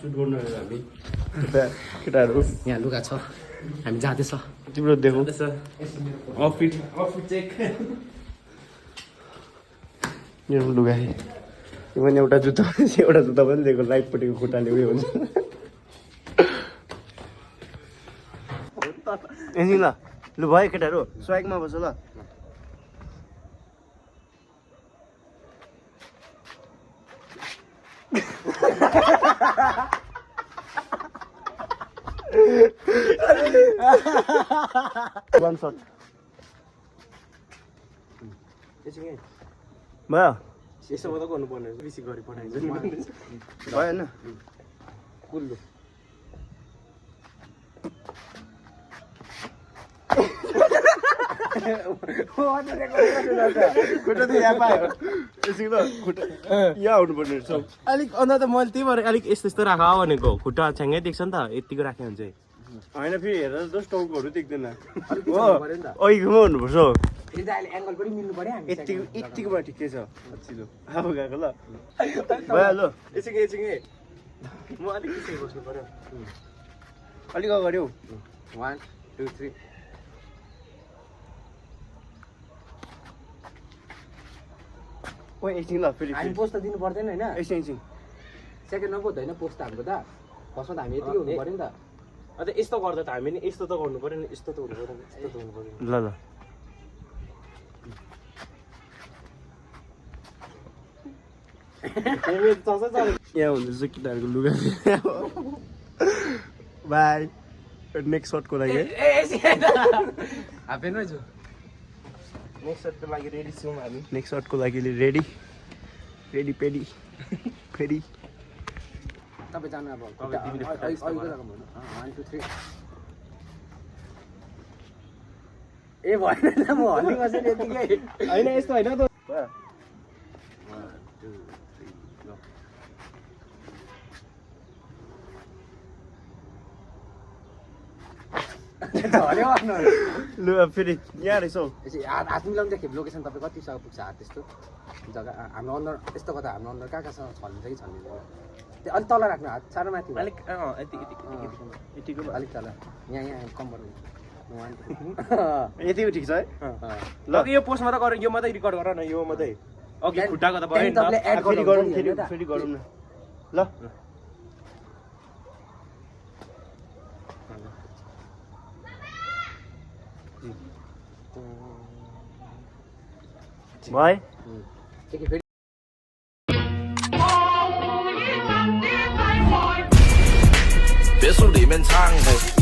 Suit गर्नु हामी केटाहरू यहाँ लुगा छ हामी जाँदैछ तिम्रो देखौ आउटफिट चेक मेरो लुगा यो पनि एउटा जुत्ता पनि दिएको राइटपट्टिको खुट्टाले उयो हुन्छ एकछिन ल लु भयो केटाहरू स्वागमा बस्छ ल One shot. भयो यसो मात्रै गर्नुपर्ने रिसिभ गरी पठाइन्छ भयो होइन कुल्लु खुट्टा त यहाँ पायो एकछिन ल खुट्टा यहाँ आउनुपर्ने रहेछ अलिक अन्त त मैले त्यही भएर अलिक यस्तो यस्तो राख भनेको खुट्टा छ्याङ्गै देख्छ नि त यतिको राख्यो भने चाहिँ होइन फेरि हेरेर जस्ट टाउकोहरू देख्दैन हो अहिलेकोमा हुनुपर्छ हो एङ्गल पनि मिल्नु पर्यो हामी यतिकोमा ठिकै छ चिलो अब गएको ल भइहाल्यो एकछिन म अलिक त्यसै बस्नु पर्यो अलिक अगाडि हौ 1 2 3 ओ एकछिन ल फेरि हामी पोस्ट त दिनु पर्दैन हैन एकछिन सेकेन्डमा पो हुँदैन पोस्ट हाम्रो त फर्स्टमा त हामी यतिकै हुनु पर्यो नि त अन्त यस्तो गर्दा त हामी नि यस्तो त गर्नु पर्यो नि यस्तो त हुनु पर्यो यस्तो त हुनु पर्यो ल ल यहाँ हुँदैछ केटाहरूको लुगा बाई नेक्स्ट सर्टको लागि हाफेनमै छु नेक्स्ट सर्टको लागि रेडी छौँ हामी नेक्स्ट सर्टको लागि रेडी पेडी फेरि तपाईँ जानु अब 1 2 3 ए भएन त म हल्ली बसेँ यतिकै होइन यस्तो होइन त लु फेरि यहाँ रहेछ हौ हात मिलाउनु खेप लोकेसन तपाईँ कति सय पुग्छ हात त्यस्तो जग्गा हाम्रो अनुहार यस्तो गर्दा हाम्रो अनुहार कहाँ कहाँसँग छल्न्छ कि छल्दैन त्यो अलिक तल राख्नु हात साह्रो माथि अलिक यतिको अलिक तल यहाँ कम्बर यतिको ठिक छ है ल यो पोस्ट मात्रै गर यो मात्रै रेकर्ड गर न यो मात्रै अघि खुट्टाको त भयो नि फेरि गरौँ न ल भाइ别墅里面唱的。